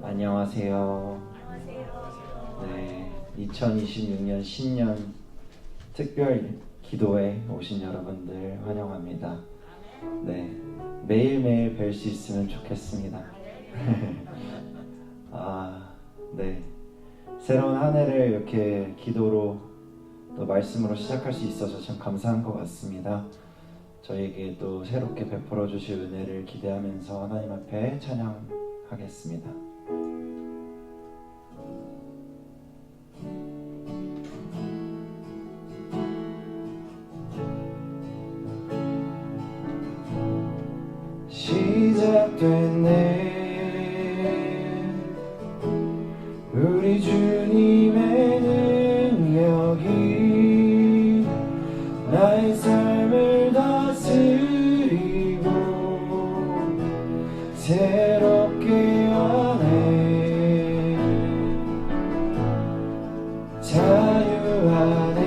안녕하세요. 네, 2026년 신년 특별 기도회 오신 여러분들 환영합니다. 네, 매일매일 뵐 수 있으면 좋겠습니다. 네, 새로운 한 해를 이렇게 기도로 또 말씀으로 시작할 수 있어서 참 감사한 것 같습니다. 저에게 또 새롭게 베풀어 주실 은혜를 기대하면서 하나님 앞에 찬양하겠습니다. 시작됐네 우리 주님의 능력이 나의 삶을 다스리고 새롭게 하네 자유하네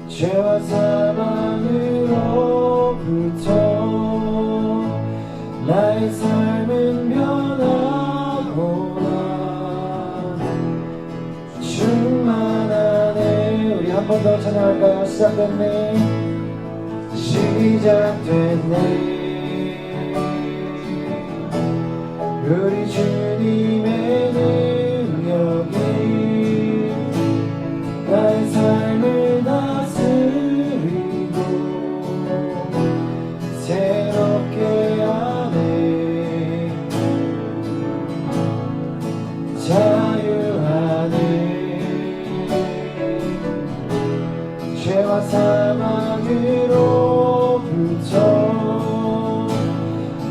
죄와 사망으로부터 나의 삶은 변하구나 충만하네. 우리 한 번 더 찬양할까요? 시작됐네 시작됐네 우리 주님의 능력이 나의 삶을 다스리고 새롭게 하네 자유하네 죄와 사망으로부터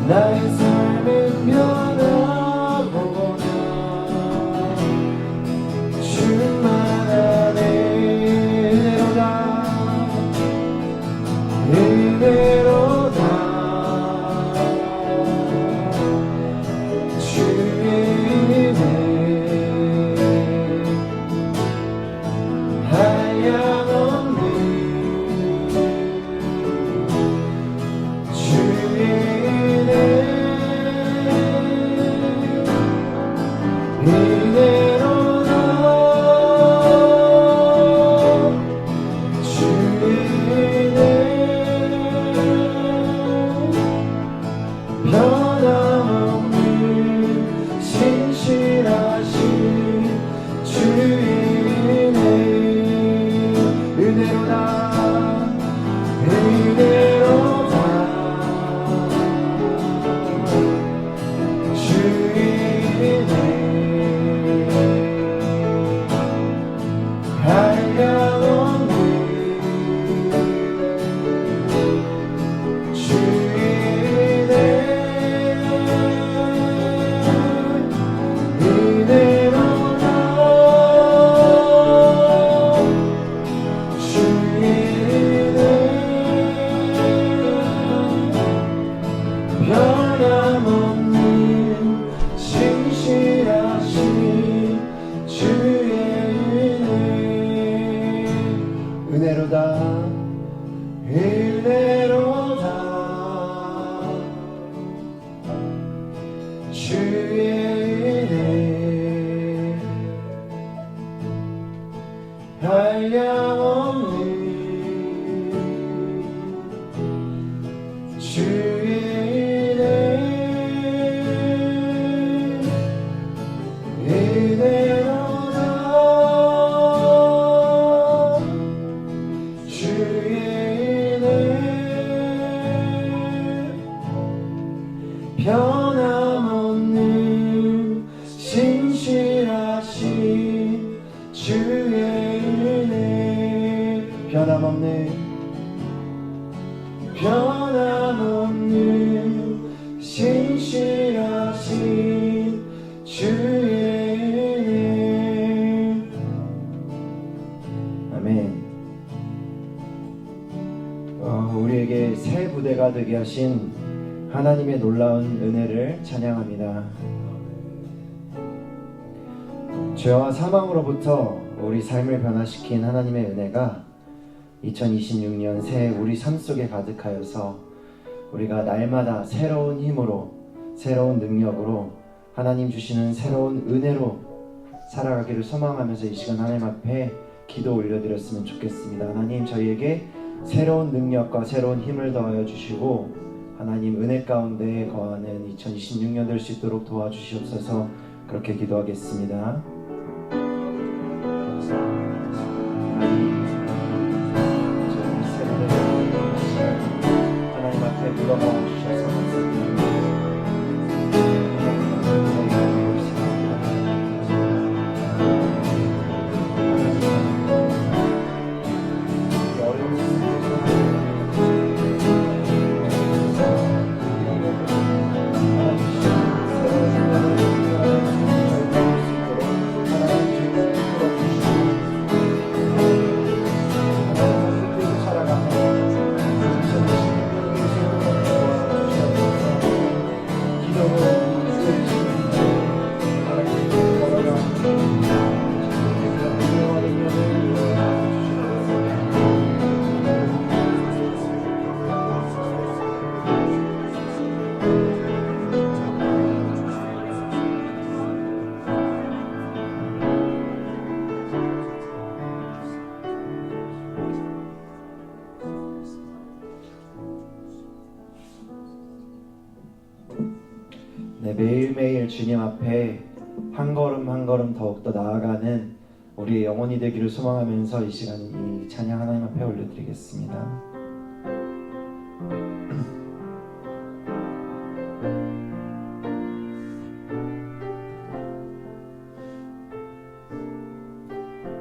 나의 삶은 변하구나 충만하네 은혜로다 주의 은혜 한량없는 주의 은혜 은혜로다 주의 은혜 변함없는 신실하신 주의 은혜 은혜로다 은혜로다 주의 은혜 한량없는 주의 은혜 은혜로다 주의 은혜 변함없는 신실하신 주의 은혜 은혜로다 은혜로다 주의 은혜 한량없는 주의 은혜 은혜로다 주의 은혜 변함없는 신실하신 주의 은혜 변함없는 변함없는 신실하신 주의 은혜 아멘. 우리에게 새 부대가 되게 하신 하나님의 놀라운 은혜를 찬양합니다. 죄와 사망으로부터 우리 삶을 변화시킨 하나님의 은혜가 2026년 새해 우리 삶 속에 가득하여서 우리가 날마다 새로운 힘으로 새로운 능력으로 하나님 주시는 새로운 은혜로 살아가기를 소망하면서 이 시간 하나님 앞에 기도 올려드렸으면 좋겠습니다. 하나님, 저희에게 새로운 능력과 새로운 힘을 더하여 주시고 하나님 은혜 가운데 거하는 2026년 될 수 있도록 도와주시옵소서. 그렇게 기도하겠습니다. 하나님 앞에 물어봐 주셔서 감사합니다. 네, 매일매일 주님 앞에 한 걸음 한 걸음 더욱더 나아가는 우리의 영혼이 되기를 소망하면서 이 시간 이 찬양 하나님 앞에 올려드리겠습니다.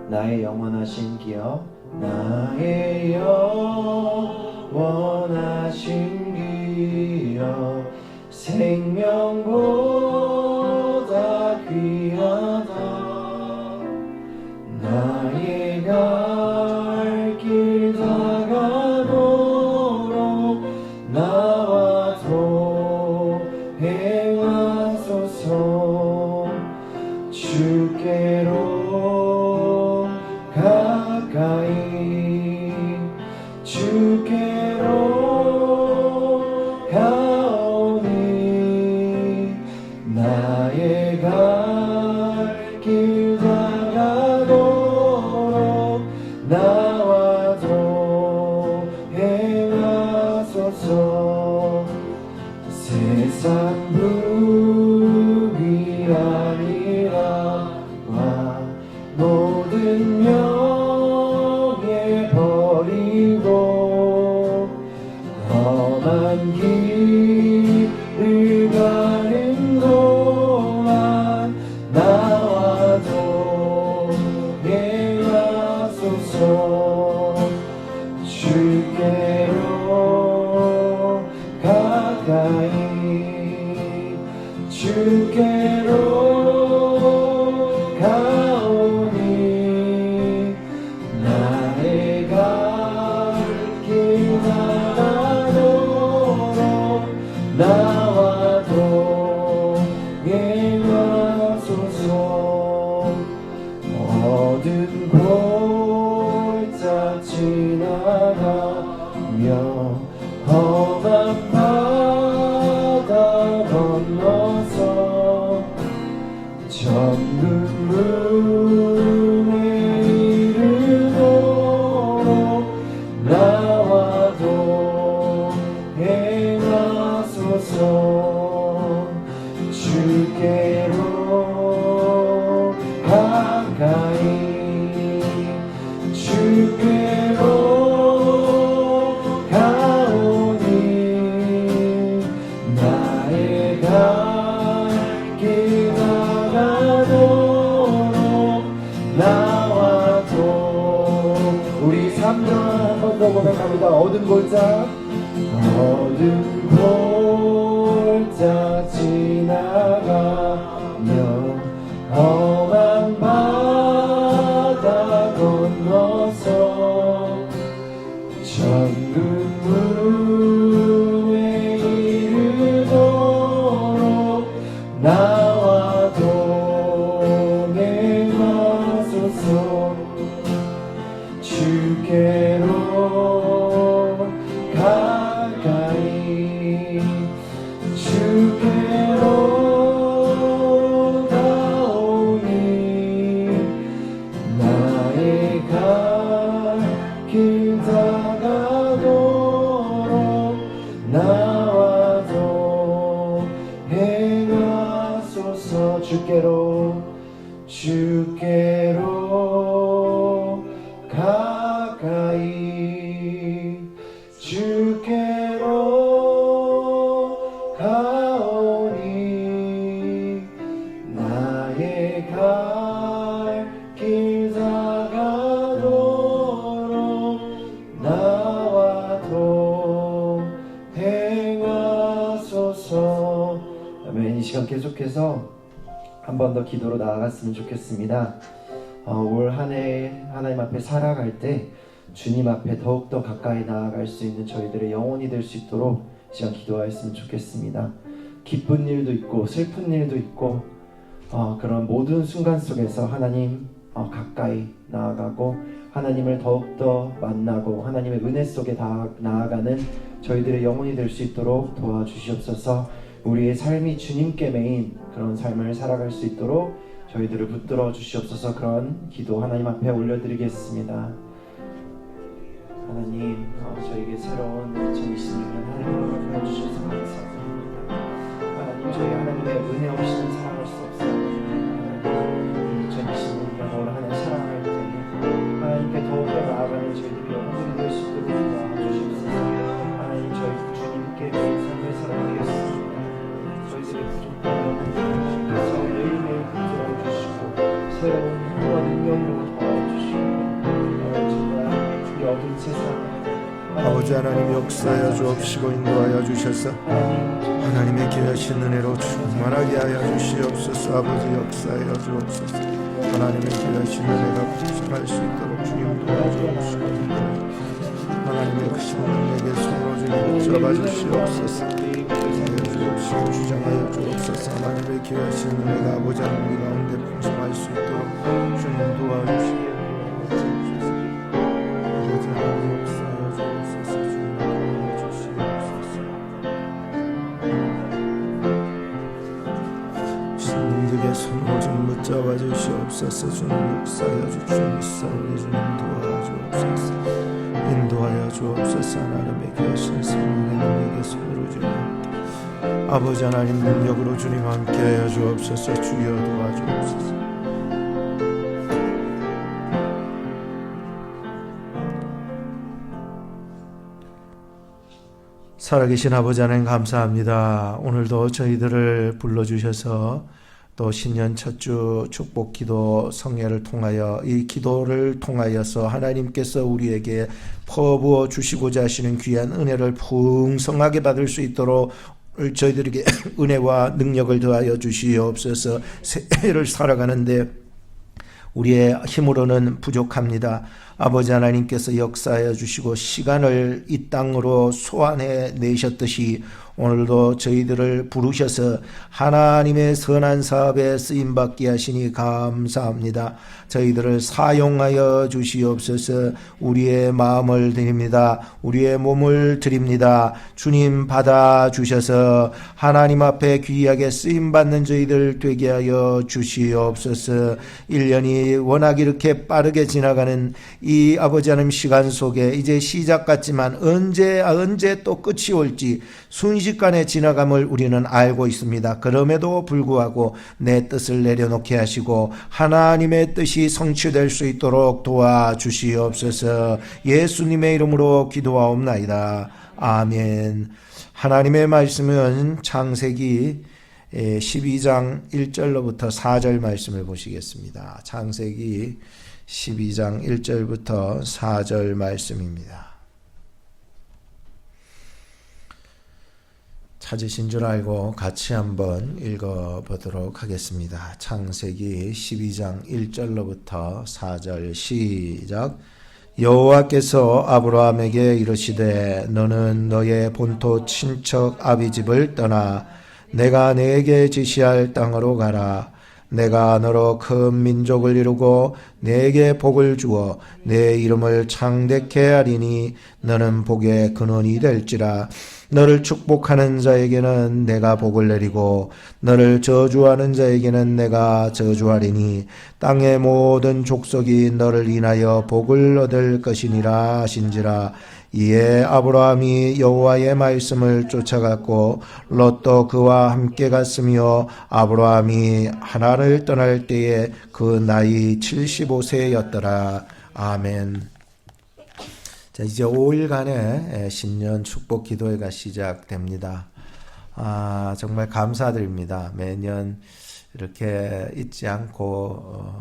나의 영원하신 기업, 나의 영원하신 기업, 생명보다 귀하다. 나의 갈 길 다가도록 나와 동행하소서. 주께로 가까이, 주께로 가오니. 나의 갈 길 다가도록 나와 동행하소서. 세상 부귀 아니라 모든 명예 버리고 험한 길을 가는 동안 나와 동행하소서. 주께로 가까이, 주께로 가오니. 나의 갈 길 다가도록 나와 동행하소서. 모든 골짜 지나가며 험한 바다 건너서 천국문에 이르도록 나와 동행하소서. 주께로 가까이, 주께로 가오니. 나의 갈 길 다가도록 나와 우리 삶도 한 번 더 고백합니다. 어두운 골짜, 어두운 골짜 지나가며 험한 바다 건너서 천국문에 이르도록 나와 동행하소서. 주께로 가까이, 주께로 주께로 가까이 주께로 가오니 나의 갈 길 다가도록 나와 동행하소서. 아멘. 이 시간 계속해서 한 번 더 기도로 나아갔으면 좋겠습니다. 올 한 해 하나님 앞에 살아갈 때 주님 앞에 더욱더 가까이 나아갈 수 있는 저희들의 영혼이 될 수 있도록 이 시간 기도하였으면 좋겠습니다. 기쁜 일도 있고 슬픈 일도 있고 그런 모든 순간 속에서 하나님 가까이 나아가고 하나님을 더욱더 만나고 하나님의 은혜 속에 나아가는 저희들의 영혼이 될 수 있도록 도와주시옵소서. 우리의 삶이 주님께 매인 그런 삶을 살아갈 수 있도록 저희들을 붙들어 주시옵소서. 그런 기도 하나님 앞에 올려드리겠습니다. 하나님, 저에게 새로운 2026년 하나님을 보여주셔서 감사드립니다. 하나님, 저희 하나님의 은혜 없이는 살아갈 수 없습니다. 하나님, 2026년 올 한 해 살아갈 때 하나님께 더욱더 나아가는 저희들이 영혼이 될 수 있도록 도와주시옵소서. 하나님, 저희 주님께 매일 삶을 살아가겠습니다. 저희들의 부족함을 주님께서 매일매일 붙들어 주시고 새로운 힘과 능력으로 도와주시고 어두운 세상 아버지 하나님 역사하여 주옵시고 인도하여 주셔서 하나님의 귀하신 은혜로 충만하게 하여 주시옵소서. 아버지 역사하여 주옵소서. 하나님의 귀하신 은혜가 풍성할 수 있도록 주님 도와주옵시고 하나님의 크신 은혜에게 손으로 주님 붙잡아 주시옵소서. 주옵시고 주장하여 주옵소서. 하나님의 귀하신 은혜가 아버지 하나님 가운데 풍성할 수 있도록 주님 도와주시옵소서. 손으로 좀 붙잡아 주시옵소서. 주님 역사하여 주옵소서. 우리 주님 도와주옵소서. 인도하여 주옵소서. 하나님의 귀하신 성령님에게 손으로 주님 아버지 하나님 능력으로 주님 함께하여 주옵소서. 주여 도와주옵소서. 살아계신 아버지 하나님 감사합니다. 오늘도 저희들을 불러주셔서 또 신년 첫 주 축복 기도 성례를 통하여 이 기도를 통하여서 하나님께서 우리에게 퍼부어 주시고자 하시는 귀한 은혜를 풍성하게 받을 수 있도록 저희들에게 은혜와 능력을 더하여 주시옵소서. 새해를 살아가는데 우리의 힘으로는 부족합니다. 아버지 하나님께서 역사하여 주시고 시간을 이 땅으로 소환해 내셨듯이 오늘도 저희들을 부르셔서 하나님의 선한 사업에 쓰임받게 하시니 감사합니다. 저희들을 사용하여 주시옵소서. 우리의 마음을 드립니다. 우리의 몸을 드립니다. 주님 받아주셔서 하나님 앞에 귀하게 쓰임받는 저희들 되게 하여 주시옵소서. 1년이 워낙 이렇게 빠르게 지나가는 이 아버지 하나님 시간 속에 이제 시작 같지만 언제 또 끝이 올지 순식간에 지나감을 우리는 알고 있습니다. 그럼에도 불구하고 내 뜻을 내려놓게 하시고 하나님의 뜻이 성취될 수 있도록 도와주시옵소서. 예수님의 이름으로 기도하옵나이다. 아멘. 하나님의 말씀은 창세기 12장 1절로부터 4절 말씀을 보시겠습니다. 창세기 12장 1절부터 4절 말씀입니다. 찾으신 줄 알고 같이 한번 읽어보도록 하겠습니다. 창세기 12장 1절로부터 4절 시작. 여호와께서 아브라함에게 이르시되 너는 너의 본토 친척 아비집을 떠나 내가 네게 지시할 땅으로 가라. 내가 너로 큰 민족을 이루고 네게 복을 주어 내 이름을 창대케 하리니 너는 복의 근원이 될지라. 너를 축복하는 자에게는 내가 복을 내리고 너를 저주하는 자에게는 내가 저주하리니 땅의 모든 족속이 너를 인하여 복을 얻을 것이니라 하신지라. 이에 아브라함이 여호와의 말씀을 쫓아갔고 롯도 그와 함께 갔으며 아브라함이 하나를 떠날 때에 그 나이 75세였더라. 아멘. 자, 이제 5일간의 신년 축복 기도회가 시작됩니다. 정말 감사드립니다. 매년 이렇게 잊지 않고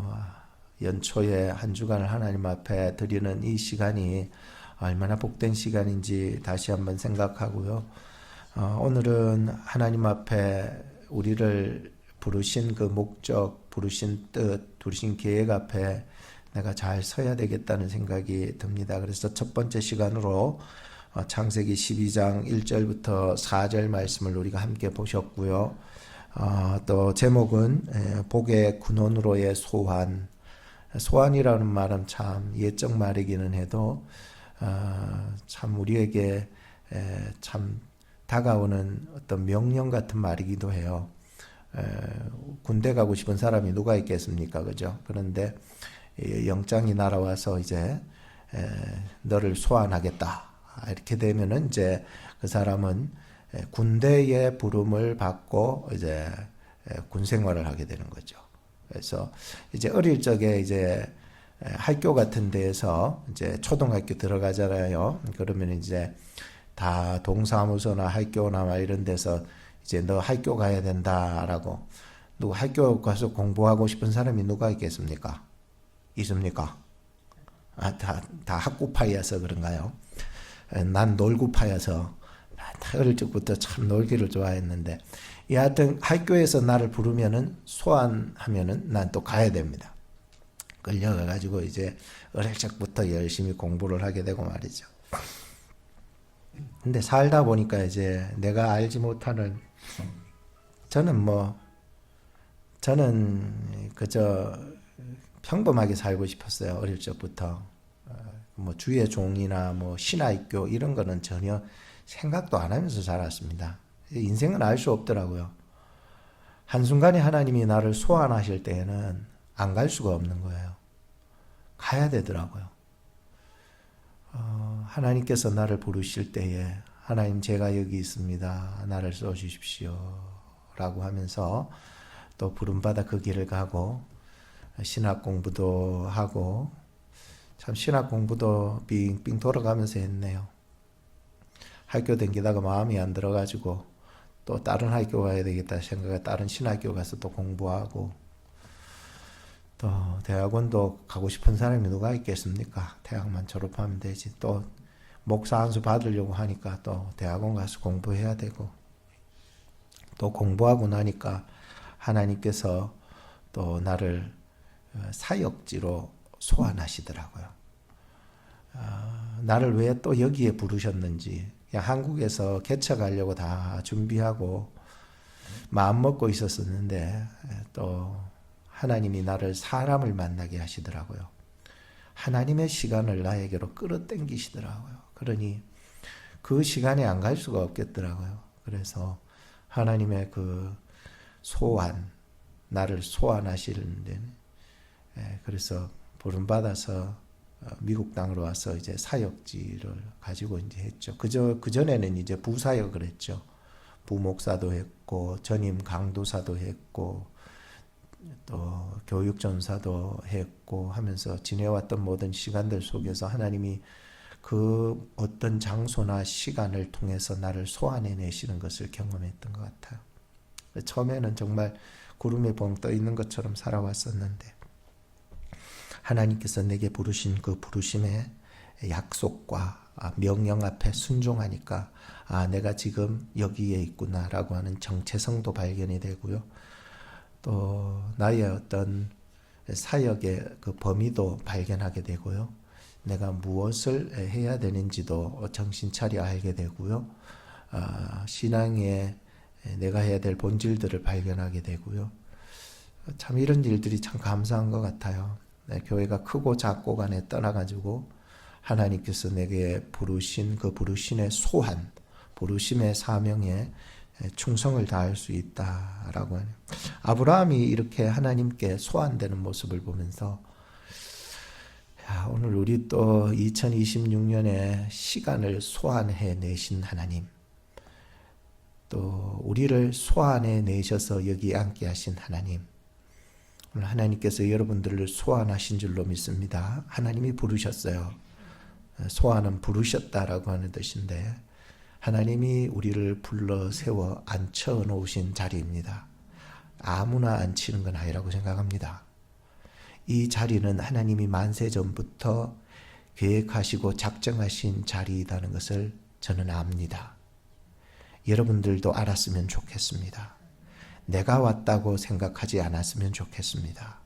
연초에 한 주간을 하나님 앞에 드리는 이 시간이 얼마나 복된 시간인지 다시 한번 생각하고요. 오늘은 하나님 앞에 우리를 부르신 그 목적, 부르신 뜻, 부르신 계획 앞에 내가 잘 서야 되겠다는 생각이 듭니다. 그래서 첫 번째 시간으로 창세기 12장 1절부터 4절 말씀을 우리가 함께 보셨고요. 또 제목은 복의 근원으로의 소환. 소환이라는 말은 참 예적 말이기는 해도 참 우리에게 참 다가오는 어떤 명령 같은 말이기도 해요. 군대 가고 싶은 사람이 누가 있겠습니까? 그죠? 그런데 영장이 날아와서 이제 너를 소환하겠다. 이렇게 되면은 이제 그 사람은 군대의 부름을 받고 이제 군 생활을 하게 되는 거죠. 그래서 이제 어릴 적에 이제 학교 같은 데에서 이제 초등학교 들어가잖아요. 그러면 이제 다 동사무소나 학교나 막 이런 데서 이제 너 학교 가야 된다라고 누구 학교 가서 공부하고 싶은 사람이 누가 있겠습니까? 있습니까? 다 학구파여서 그런가요? 난 놀구파여서 어릴 적부터 참 놀기를 좋아했는데 여하튼 학교에서 나를 부르면은 소환하면은 난 또 가야 됩니다. 끌려가가지고 이제 어릴 적부터 열심히 공부를 하게 되고 말이죠. 근데 살다 보니까 이제 내가 알지 못하는 저는 그저 평범하게 살고 싶었어요. 어릴 적부터 주의 종이나 신학교 이런 거는 전혀 생각도 안 하면서 자랐습니다. 인생은 알 수 없더라고요. 한순간에 하나님이 나를 소환하실 때에는 안 갈 수가 없는 거예요. 가야 되더라고요. 하나님께서 나를 부르실 때에 하나님 제가 여기 있습니다. 나를 써주십시오. 라고 하면서 또 부름받아 그 길을 가고 신학 공부도 하고 참 신학 공부도 빙빙 돌아가면서 했네요. 학교 다니다가 마음이 안 들어가지고 또 다른 학교 가야 되겠다 생각해 다른 신학교 가서 또 공부하고 또 대학원도 가고 싶은 사람이 누가 있겠습니까? 대학만 졸업하면 되지. 또 목사 안수 받으려고 하니까 또 대학원 가서 공부해야 되고 또 공부하고 나니까 하나님께서 또 나를 사역지로 소환하시더라고요. 나를 왜 또 여기에 부르셨는지 그냥 한국에서 개척하려고 다 준비하고 마음 먹고 있었었는데 또 하나님이 나를 사람을 만나게 하시더라고요. 하나님의 시간을 나에게로 끌어당기시더라고요. 그러니 그 시간에 안 갈 수가 없겠더라고요. 그래서 하나님의 그 소환, 나를 소환하시는데 그래서 부름받아서 미국 땅으로 와서 이제 사역지를 가지고 이제 했죠. 그 전에는 이제 부사역을 했죠. 부목사도 했고 전임 강도사도 했고 또 교육전사도 했고 하면서 지내왔던 모든 시간들 속에서 하나님이 그 어떤 장소나 시간을 통해서 나를 소환해내시는 것을 경험했던 것 같아요. 처음에는 정말 구름에 벙 떠 있는 것처럼 살아왔었는데 하나님께서 내게 부르신 그 부르심의 약속과 명령 앞에 순종하니까 내가 지금 여기에 있구나라고 하는 정체성도 발견이 되고요. 또 나의 어떤 사역의 그 범위도 발견하게 되고요. 내가 무엇을 해야 되는지도 정신 차려 알게 되고요. 신앙에 내가 해야 될 본질들을 발견하게 되고요. 참 이런 일들이 참 감사한 것 같아요. 교회가 크고 작고 간에 떠나가지고 하나님께서 내게 부르신 그 부르심의 소한, 부르심의 사명에 충성을 다할 수 있다라고 하네요. 아브라함이 이렇게 하나님께 소환되는 모습을 보면서 오늘 우리 또 2026년에 시간을 소환해 내신 하나님, 또 우리를 소환해 내셔서 여기 앉게 하신 하나님, 오늘 하나님께서 여러분들을 소환하신 줄로 믿습니다. 하나님이 부르셨어요. 소환은 부르셨다라고 하는 뜻인데, 하나님이 우리를 불러 세워 앉혀 놓으신 자리입니다. 아무나 앉히는 건 아니라고 생각합니다. 이 자리는 하나님이 만세 전부터 계획하시고 작정하신 자리이라는 것을 저는 압니다. 여러분들도 알았으면 좋겠습니다. 내가 왔다고 생각하지 않았으면 좋겠습니다.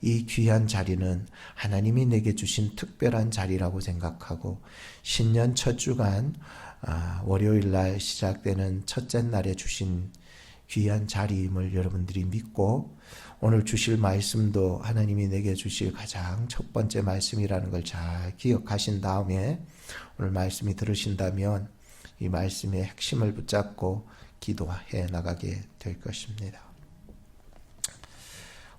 이 귀한 자리는 하나님이 내게 주신 특별한 자리라고 생각하고, 신년 첫 주간 월요일 날 시작되는 첫째 날에 주신 귀한 자리임을 여러분들이 믿고, 오늘 주실 말씀도 하나님이 내게 주실 가장 첫 번째 말씀이라는 걸 잘 기억하신 다음에 오늘 말씀이 들으신다면 이 말씀의 핵심을 붙잡고 기도해 나가게 될 것입니다.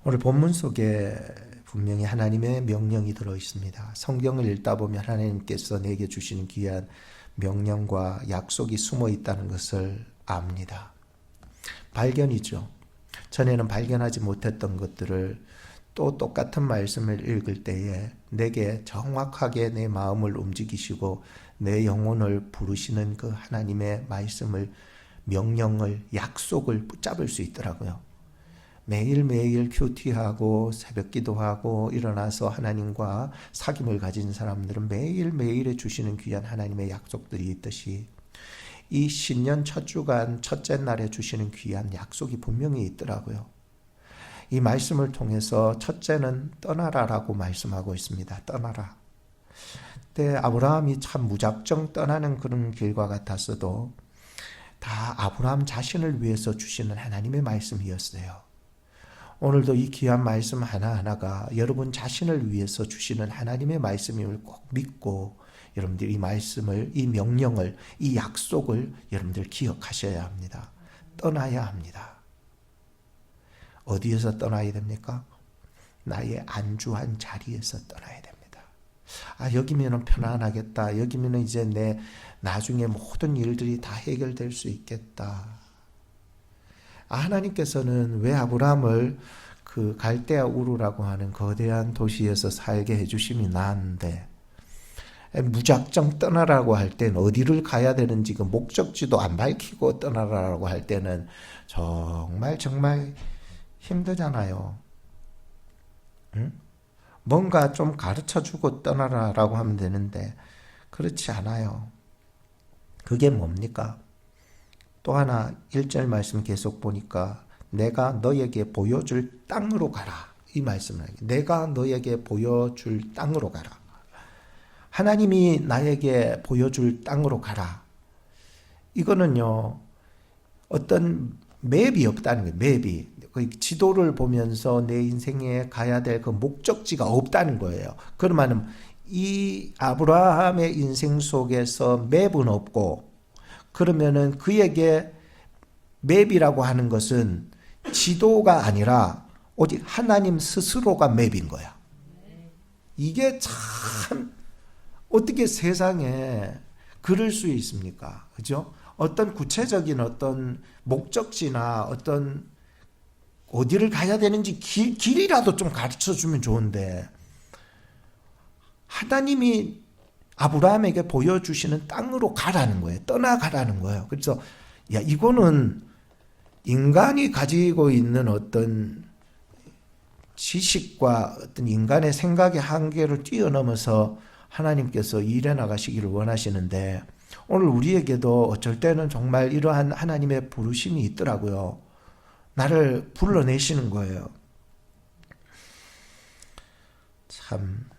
오늘 본문 속에 분명히 하나님의 명령이 들어 있습니다. 성경을 읽다 보면 하나님께서 내게 주시는 귀한 명령과 약속이 숨어 있다는 것을 압니다. 발견이죠. 전에는 발견하지 못했던 것들을 또 똑같은 말씀을 읽을 때에 내게 정확하게 내 마음을 움직이시고 내 영혼을 부르시는 그 하나님의 말씀을, 명령을, 약속을 붙잡을 수 있더라고요. 매일매일 큐티하고 새벽 기도하고 일어나서 하나님과 사귐을 가진 사람들은 매일매일에 주시는 귀한 하나님의 약속들이 있듯이, 이 신년 첫 주간 첫째 날에 주시는 귀한 약속이 분명히 있더라고요. 이 말씀을 통해서 첫째는 떠나라라고 말씀하고 있습니다. 떠나라. 그때 아브라함이 참 무작정 떠나는 그런 길과 같았어도 다 아브라함 자신을 위해서 주시는 하나님의 말씀이었어요. 오늘도 이 귀한 말씀 하나하나가 여러분 자신을 위해서 주시는 하나님의 말씀임을 꼭 믿고, 여러분들 이 말씀을, 이 명령을, 이 약속을 여러분들 기억하셔야 합니다. 떠나야 합니다. 어디에서 떠나야 됩니까? 나의 안주한 자리에서 떠나야 됩니다. 여기면은 편안하겠다. 여기면은 이제 내 나중에 모든 일들이 다 해결될 수 있겠다. 하나님께서는 왜 아브라함을 그 갈대아 우르라고 하는 거대한 도시에서 살게 해주심이 나았는데, 무작정 떠나라고 할 때는 어디를 가야 되는지 그 목적지도 안 밝히고 떠나라고 할 때는 정말 힘들잖아요. 응? 뭔가 좀 가르쳐주고 떠나라라고 하면 되는데 그렇지 않아요. 그게 뭡니까? 또 하나 1절 말씀 계속 보니까 내가 너에게 보여줄 땅으로 가라. 이 말씀을 하게. 내가 너에게 보여줄 땅으로 가라. 하나님이 나에게 보여줄 땅으로 가라. 이거는요, 어떤 맵이 없다는 거예요. 맵이. 그 지도를 보면서 내 인생에 가야 될 그 목적지가 없다는 거예요. 그러면 이 아브라함의 인생 속에서 맵은 없고, 그러면은 그에게 맵이라고 하는 것은 지도가 아니라 오직 하나님 스스로가 맵인 거야. 이게 참 어떻게 세상에 그럴 수 있습니까? 그죠? 어떤 구체적인 어떤 목적지나 어떤 어디를 가야 되는지 길이라도 좀 가르쳐 주면 좋은데, 하나님이 아브라함에게 보여주시는 땅으로 가라는 거예요. 떠나가라는 거예요. 그래서 이거는 인간이 가지고 있는 어떤 지식과 어떤 인간의 생각의 한계를 뛰어넘어서 하나님께서 일해 나가시기를 원하시는데, 오늘 우리에게도 어쩔 때는 정말 이러한 하나님의 부르심이 있더라고요. 나를 불러내시는 거예요. 참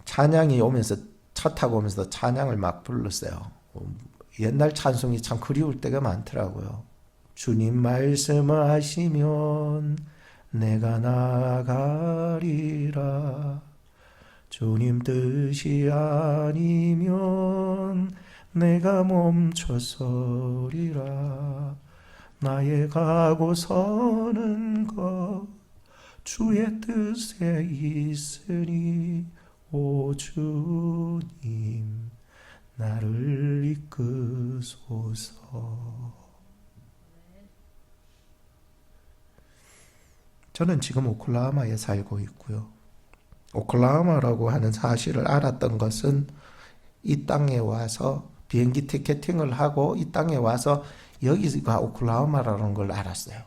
찬양이 오면서, 차 타고 오면서 찬양을 막 불렀어요. 옛날 찬송이 참 그리울 때가 많더라고요. 주님 말씀하시면 내가 나가리라. 주님 뜻이 아니면 내가 멈춰서리라. 나의 가고 서는 것 주의 뜻에 있으니 오 주님 나를 이끄소서. 저는 지금 오클라호마에 살고 있고요. 오클라호마라고 하는 사실을 알았던 것은 이 땅에 와서 비행기 티켓팅을 하고 이 땅에 와서 여기가 오클라호마라는 걸 알았어요.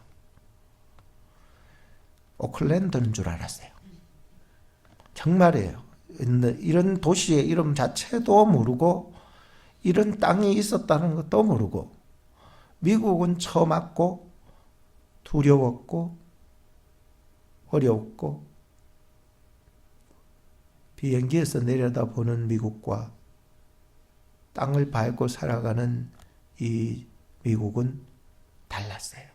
오클랜드인 줄 알았어요. 정말이에요. 이런 도시의 이름 자체도 모르고 이런 땅이 있었다는 것도 모르고 미국은 처음 왔고 두려웠고 어려웠고 비행기에서 내려다보는 미국과 땅을 밟고 살아가는 이 미국은 달랐어요.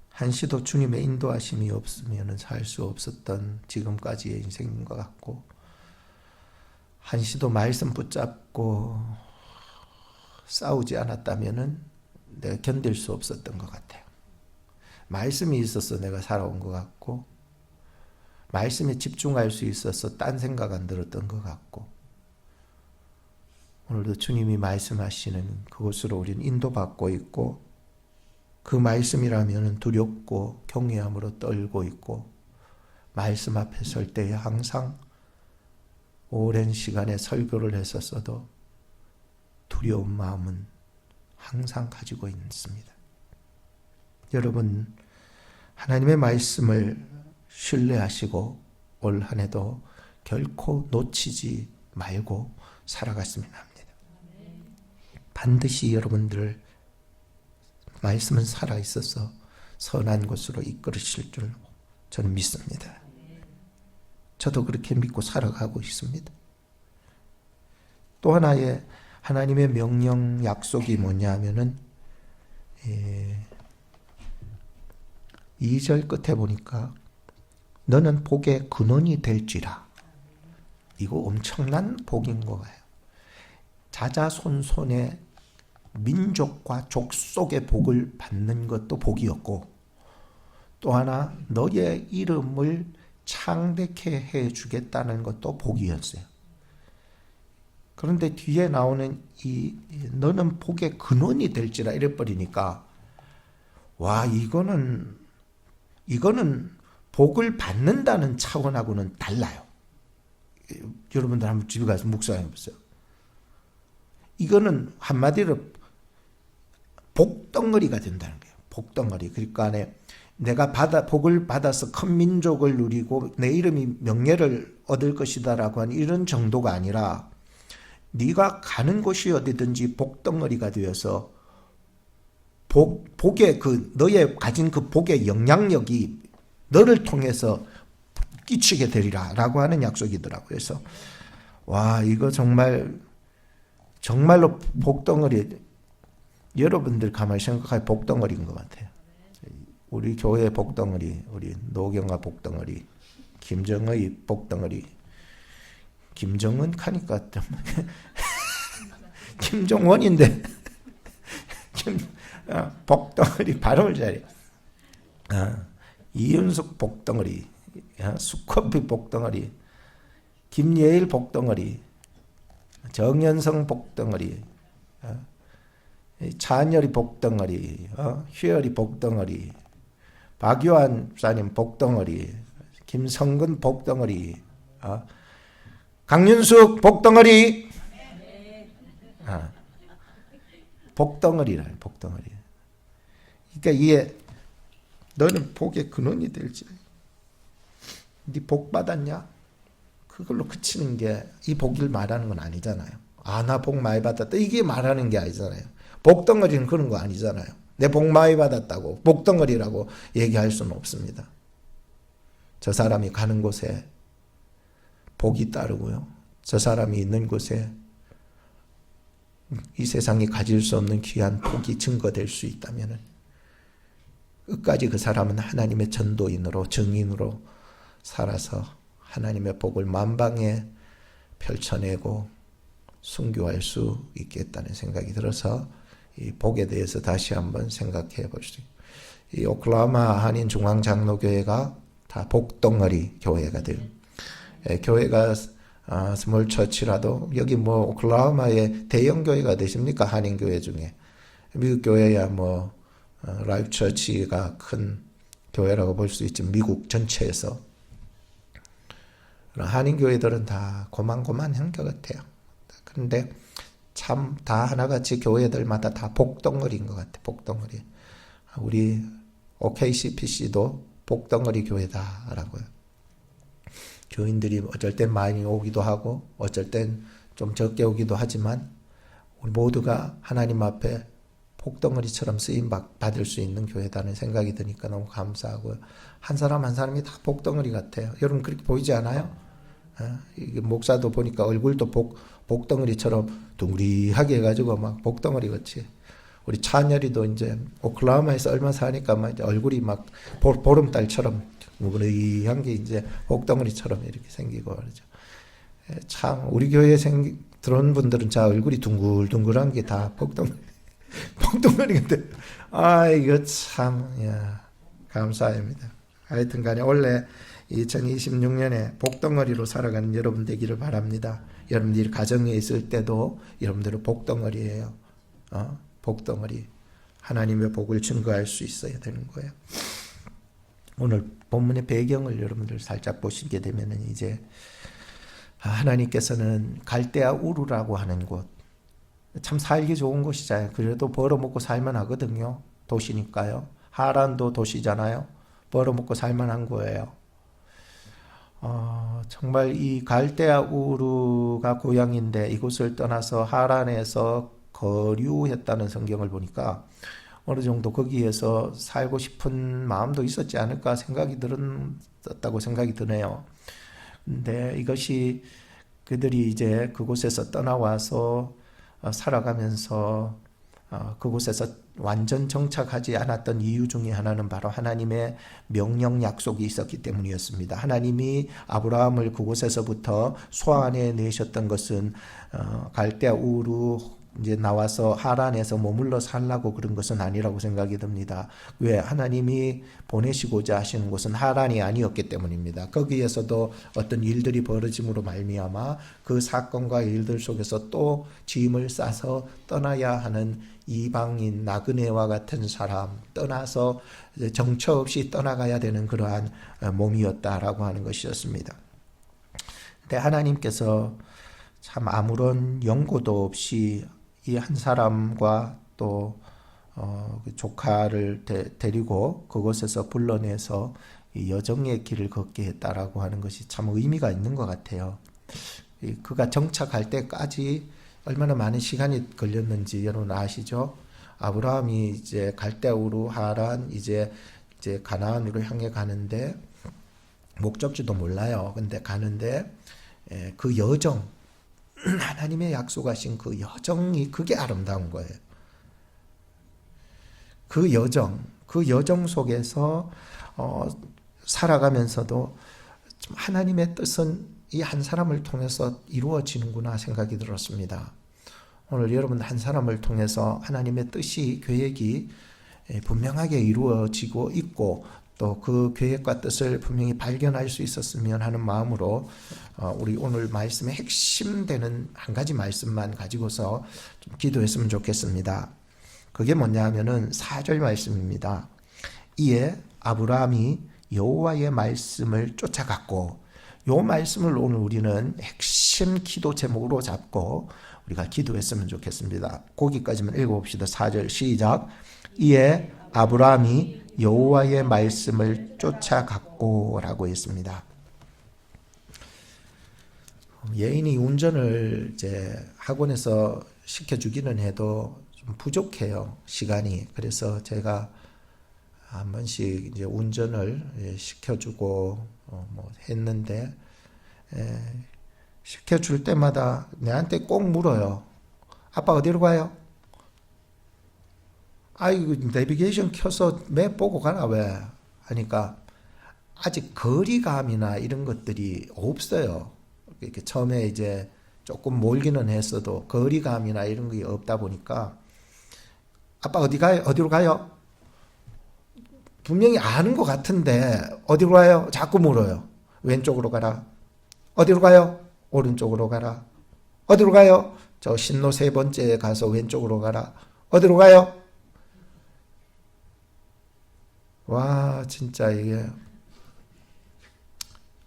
한시도 주님의 인도하심이 없으면 살 수 없었던 지금까지의 인생인 것 같고, 한시도 말씀 붙잡고 싸우지 않았다면 내가 견딜 수 없었던 것 같아요. 말씀이 있어서 내가 살아온 것 같고, 말씀에 집중할 수 있어서 딴 생각 안 들었던 것 같고, 오늘도 주님이 말씀하시는 그곳으로 우리는 인도받고 있고, 그 말씀이라면 두렵고 경외함으로 떨고 있고, 말씀 앞에 설 때에 항상 오랜 시간에 설교를 했었어도 두려운 마음은 항상 가지고 있습니다. 여러분, 하나님의 말씀을 신뢰하시고 올 한 해도 결코 놓치지 말고 살아갔으면 합니다. 반드시 여러분들 말씀은 살아있어서 선한 곳으로 이끌으실 줄 저는 믿습니다. 저도 그렇게 믿고 살아가고 있습니다. 또 하나의 하나님의 명령 약속이 뭐냐 하면은 2절 끝에 보니까 너는 복의 근원이 될지라. 이거 엄청난 복인 거예요. 자자손손의 민족과 족속의 복을 받는 것도 복이었고, 또 하나 너의 이름을 창대케 해주겠다는 것도 복이었어요. 그런데 뒤에 나오는 이 너는 복의 근원이 될지라 이래버리니까, 와, 이거는 복을 받는다는 차원하고는 달라요. 여러분들 한번 집에 가서 묵상해 보세요. 이거는 한마디로 복덩어리가 된다는 거예요. 복덩어리. 그러니까 내가 복을 받아서 큰 민족을 누리고 내 이름이 명예를 얻을 것이다라고 하는 이런 정도가 아니라, 네가 가는 곳이 어디든지 복덩어리가 되어서 복의 너의 가진 그 복의 영향력이 너를 통해서 끼치게 되리라라고 하는 약속이더라고요. 그래서 와, 이거 정말로 복덩어리, 여러분들 가만히 생각해 복덩어리인 것 같아요. 우리 교회 복덩어리, 우리 노경아 복덩어리, 김정의 복덩어리, 김정은 하니까 김정원인데 복덩어리 발음을 잘해. 이윤숙 복덩어리, 수커피 복덩어리, 김예일 복덩어리, 정연성 복덩어리, 찬열이 복덩어리, 휘열이 복덩어리, 박유한 사님 복덩어리, 김성근 복덩어리, 강윤숙 복덩어리, 복덩어리라, 복덩어리. 그러니까 이게 너는 복의 근원이 될지. 네 복 받았냐? 그걸로 그치는 게 이 복을 말하는 건 아니잖아요. 나 복 많이 받았다, 이게 말하는 게 아니잖아요. 복덩어리는 그런 거 아니잖아요. 내 복 많이 받았다고 복덩어리라고 얘기할 수는 없습니다. 저 사람이 가는 곳에 복이 따르고요, 저 사람이 있는 곳에 이 세상이 가질 수 없는 귀한 복이 증거될 수 있다면 끝까지 그 사람은 하나님의 전도인으로, 증인으로 살아서 하나님의 복을 만방에 펼쳐내고 순교할 수 있겠다는 생각이 들어서 이 복에 대해서 다시 한번 생각해 보시죠. 이 오클라호마 한인 중앙장로교회가 다 복덩어리 교회가 돼요. 교회가 스몰 처치라도 여기 뭐 오클라호마의 대형 교회가 되십니까? 한인 교회 중에. 미국 교회야 뭐 라이프 처치가 큰 교회라고 볼 수 있지 미국 전체에서. 한인 교회들은 다 고만고만한 것 같아요. 그런데 참 다 하나같이 교회들마다 다 복덩어리인 것 같아. 복덩어리. 우리 OKCPC도 복덩어리 교회다라고요. 교인들이 어쩔 땐 많이 오기도 하고 어쩔 땐 좀 적게 오기도 하지만 우리 모두가 하나님 앞에 복덩어리처럼 쓰임 받을 수 있는 교회다는 생각이 드니까 너무 감사하고요. 한 사람 한 사람이 다 복덩어리 같아요. 여러분 그렇게 보이지 않아요? 이게 목사도 보니까 얼굴도 복덩어리처럼 둥그리하게 해가지고 막 복덩어리 같이. 우리 찬열이도 이제 오클라호마에서 얼마 사니까 막 이제 얼굴이 막 보름달처럼 둥그리한 게 이제 복덩어리처럼 이렇게 생기고 그러죠. 참 우리 교회에 들어온 분들은 자 얼굴이 둥글둥글한 게 다 복덩어리 같아. 이거 참 감사합니다. 하여튼간에 원래 2026년에 복덩어리로 살아가는 여러분 되기를 바랍니다. 여러분들이 가정에 있을 때도 여러분들은 복덩어리예요. 복덩어리. 하나님의 복을 증거할 수 있어야 되는 거예요. 오늘 본문의 배경을 여러분들 살짝 보시게 되면 이제 하나님께서는 갈대아 우르라고 하는 곳, 참 살기 좋은 곳이잖아요. 그래도 벌어먹고 살만 하거든요. 도시니까요. 하란도 도시잖아요. 벌어먹고 살만한 거예요. 정말 이 갈대아 우르가 고향인데 이곳을 떠나서 하란에서 거류했다는 성경을 보니까 어느 정도 거기에서 살고 싶은 마음도 있었지 않을까 들었다고 생각이 드네요. 근데 이것이 그들이 이제 그곳에서 떠나와서 살아가면서 그곳에서 완전 정착하지 않았던 이유 중에 하나는 바로 하나님의 명령 약속이 있었기 때문이었습니다. 하나님이 아브라함을 그곳에서부터 소환해 내셨던 것은 갈대아 우르 이제 나와서 하란에서 머물러 살라고 그런 것은 아니라고 생각이 듭니다. 왜? 하나님이 보내시고자 하시는 곳은 하란이 아니었기 때문입니다. 거기에서도 어떤 일들이 벌어짐으로 말미암아 그 사건과 일들 속에서 또 짐을 싸서 떠나야 하는 이방인 나그네와 같은 사람, 떠나서 정처 없이 떠나가야 되는 그러한 몸이었다라고 하는 것이었습니다. 근데 하나님께서 참 아무런 연고도 없이 이 한 사람과 또 조카를 데리고 그곳에서 불러내서 이 여정의 길을 걷게 했다라고 하는 것이 참 의미가 있는 것 같아요. 그가 정착할 때까지 얼마나 많은 시간이 걸렸는지 여러분 아시죠? 아브라함이 이제 갈대아 우르 하란 이제 가나안으로 향해 가는데 목적지도 몰라요. 근데 가는데 그 여정, 하나님의 약속하신 그 여정이 그게 아름다운 거예요. 그 여정 속에서 살아가면서도 좀 하나님의 뜻은 이 한 사람을 통해서 이루어지는구나 생각이 들었습니다. 오늘 여러분 한 사람을 통해서 하나님의 뜻이 계획이 분명하게 이루어지고 있고 또 그 계획과 뜻을 분명히 발견할 수 있었으면 하는 마음으로 우리 오늘 말씀의 핵심되는 한 가지 말씀만 가지고서 좀 기도했으면 좋겠습니다. 그게 뭐냐 하면은 4절 말씀입니다. 이에 아브라함이 여호와의 말씀을 쫓아갔고, 요 말씀을 오늘 우리는 핵심 기도 제목으로 잡고 우리가 기도했으면 좋겠습니다. 거기까지만 읽어봅시다. 4절 시작. 이에 아브라함이 여호와의 말씀을 쫓아갔고 라고 했습니다. 예인이 운전을 이제 학원에서 시켜주기는 해도 좀 부족해요, 시간이. 그래서 제가 한 번씩 이제 운전을 시켜주고 뭐 했는데, 시켜줄 때마다 내한테 꼭 물어요. 아빠 어디로 가요? 아이고 내비게이션 켜서 맵 보고 가나 왜? 하니까 아직 거리감이나 이런 것들이 없어요. 이렇게 처음에 이제 조금 몰기는 했어도 거리감이나 이런 게 없다 보니까 아빠 어디 가요? 어디로 가요? 분명히 아는 것 같은데 어디로 가요? 자꾸 물어요. 왼쪽으로 가라. 어디로 가요? 오른쪽으로 가라. 어디로 가요? 저 신로 3번째에 가서 왼쪽으로 가라. 어디로 가요? 와, 진짜 이게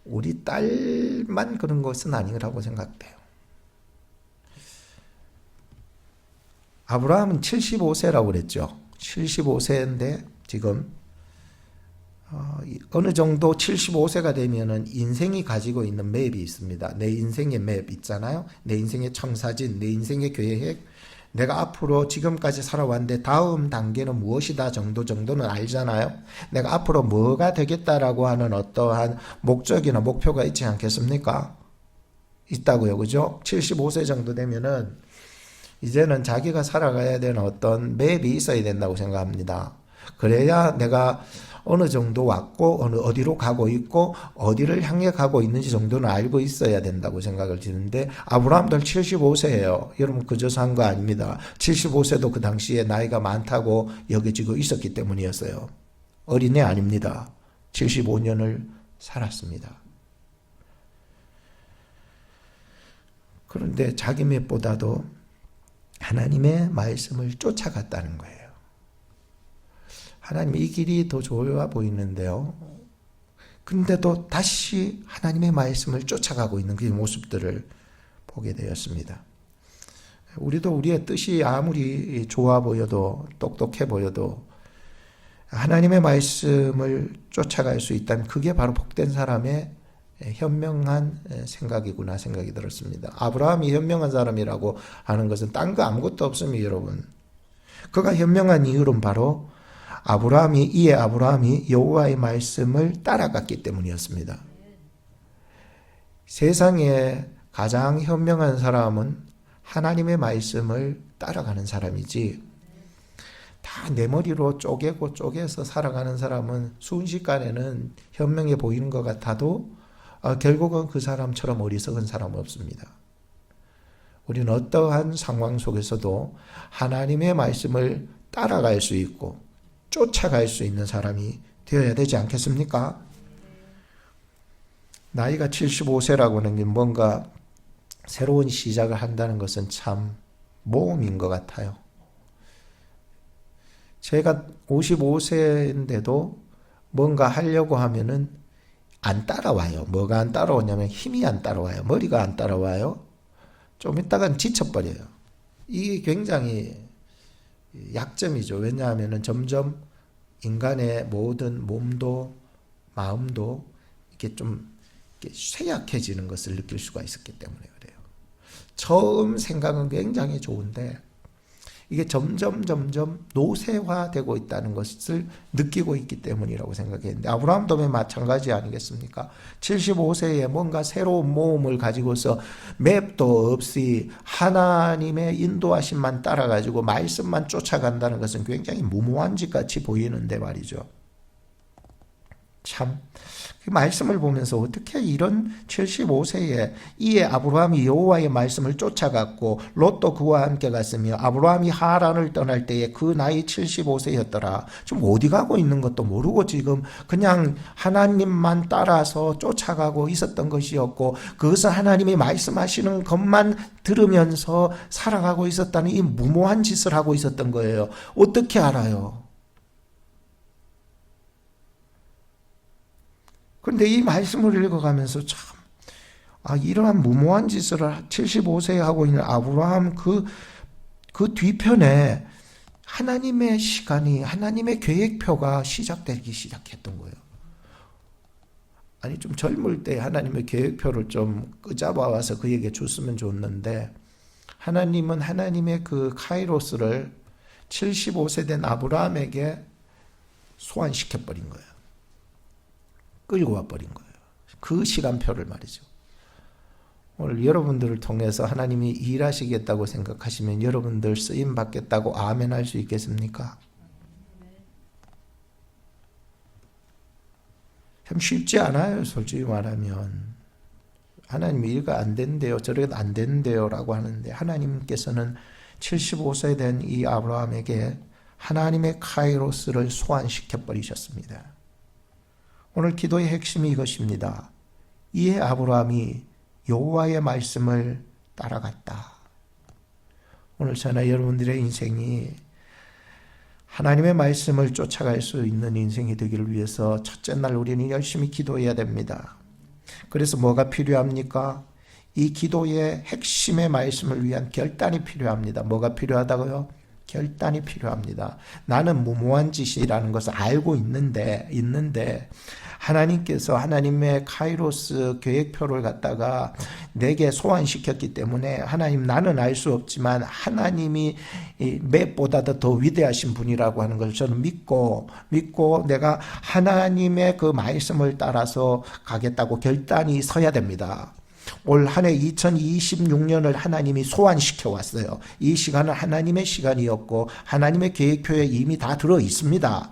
우리 딸만 그런 것은 아니라고 생각돼요. 아브라함은 75세라고 그랬죠. 75세인데 지금 어느 정도 75세가 되면은 인생이 가지고 있는 맵이 있습니다. 내 인생의 맵 있잖아요. 내 인생의 청사진, 내 인생의 계획, 내가 앞으로 지금까지 살아왔는데 다음 단계는 무엇이다 정도는 알잖아요. 내가 앞으로 뭐가 되겠다라고 하는 어떠한 목적이나 목표가 있지 않겠습니까? 있다고요. 그죠? 75세 정도 되면은 이제는 자기가 살아가야 되는 어떤 맵이 있어야 된다고 생각합니다. 그래야 내가 어느 정도 왔고 어디로 가고 있고 어디를 향해 가고 있는지 정도는 알고 있어야 된다고 생각을 드는데 아브라함도 75세예요. 여러분 그저 산 거 아닙니다. 75세도 그 당시에 나이가 많다고 여겨지고 있었기 때문이었어요. 어린애 아닙니다. 75년을 살았습니다. 그런데 자기 맵보다도 하나님의 말씀을 쫓아갔다는 거예요. 하나님 이 길이 더 좋아 보이는데요. 근데도 다시 하나님의 말씀을 쫓아가고 있는 그 모습들을 보게 되었습니다. 우리도 우리의 뜻이 아무리 좋아 보여도 똑똑해 보여도 하나님의 말씀을 쫓아갈 수 있다면 그게 바로 복된 사람의 현명한 생각이구나 생각이 들었습니다. 아브라함이 현명한 사람이라고 하는 것은 딴 거 아무것도 없습니다, 여러분. 그가 현명한 이유는 바로 이에 아브라함이 여호와의 말씀을 따라갔기 때문이었습니다. 세상에 가장 현명한 사람은 하나님의 말씀을 따라가는 사람이지 다 내 머리로 쪼개서 살아가는 사람은 순식간에는 현명해 보이는 것 같아도 결국은 그 사람처럼 어리석은 사람은 없습니다. 우리는 어떠한 상황 속에서도 하나님의 말씀을 따라갈 수 있고 쫓아갈 수 있는 사람이 되어야 되지 않겠습니까? 나이가 75세라고 하는 게 뭔가 새로운 시작을 한다는 것은 참 모험인 것 같아요. 제가 55세인데도 뭔가 하려고 하면은 안 따라와요. 뭐가 안 따라오냐면 힘이 안 따라와요. 머리가 안 따라와요. 좀 있다간 지쳐버려요. 이게 굉장히 약점이죠. 왜냐하면 점점 인간의 모든 몸도 마음도 이렇게 좀 쇠약해지는 것을 느낄 수가 있었기 때문에 그래요. 처음 생각은 굉장히 좋은데 이게 점점 노쇠화되고 있다는 것을 느끼고 있기 때문이라고 생각했는데 아브라함도 마찬가지 아니겠습니까? 75세에 뭔가 새로운 모험을 가지고서 맵도 없이 하나님의 인도하심만 따라가지고 말씀만 쫓아간다는 것은 굉장히 무모한 짓 같이 보이는데 말이죠. 참 그 말씀을 보면서 어떻게 이런 75세에 이에 아브라함이 여호와의 말씀을 쫓아갔고 롯도 그와 함께 갔으며 아브라함이 하란을 떠날 때에 그 나이 75세였더라. 좀 어디 가고 있는 것도 모르고 지금 그냥 하나님만 따라서 쫓아가고 있었던 것이었고 그것은 하나님이 말씀하시는 것만 들으면서 살아가고 있었다는 이 무모한 짓을 하고 있었던 거예요. 어떻게 알아요? 그런데 이 말씀을 읽어가면서 참, 이러한 무모한 짓을 75세에 하고 있는 아브라함 그 뒤편에 하나님의 시간이, 하나님의 계획표가 시작되기 시작했던 거예요. 아니, 좀 젊을 때 하나님의 계획표를 좀 끄잡아와서 그에게 줬으면 좋았는데, 하나님은 하나님의 그 카이로스를 75세 된 아브라함에게 소환시켜버린 거예요. 끌고 와버린 거예요. 그 시간표를 말이죠. 오늘 여러분들을 통해서 하나님이 일하시겠다고 생각하시면 여러분들 쓰임 받겠다고 아멘 할 수 있겠습니까? 참 쉽지 않아요. 솔직히 말하면. 하나님이 이가 안 된대요. 저렇게 안 된대요 라고 하는데 하나님께서는 75세 된 이 아브라함에게 하나님의 카이로스를 소환시켜 버리셨습니다. 오늘 기도의 핵심이 이것입니다. 이에 아브라함이 여호와의 말씀을 따라갔다. 오늘 저나 여러분들의 인생이 하나님의 말씀을 쫓아갈 수 있는 인생이 되기를 위해서 첫째 날 우리는 열심히 기도해야 됩니다. 그래서 뭐가 필요합니까? 이 기도의 핵심의 말씀을 위한 결단이 필요합니다. 뭐가 필요하다고요? 결단이 필요합니다. 나는 무모한 짓이라는 것을 알고 있는데 하나님께서 하나님의 카이로스 계획표를 갖다가 내게 소환시켰기 때문에 하나님, 나는 알 수 없지만 하나님이 맵보다도 더 위대하신 분이라고 하는 것을 저는 믿고 내가 하나님의 그 말씀을 따라서 가겠다고 결단이 서야 됩니다. 올 한 해 2026년을 하나님이 소환시켜 왔어요. 이 시간은 하나님의 시간이었고 하나님의 계획표에 이미 다 들어 있습니다.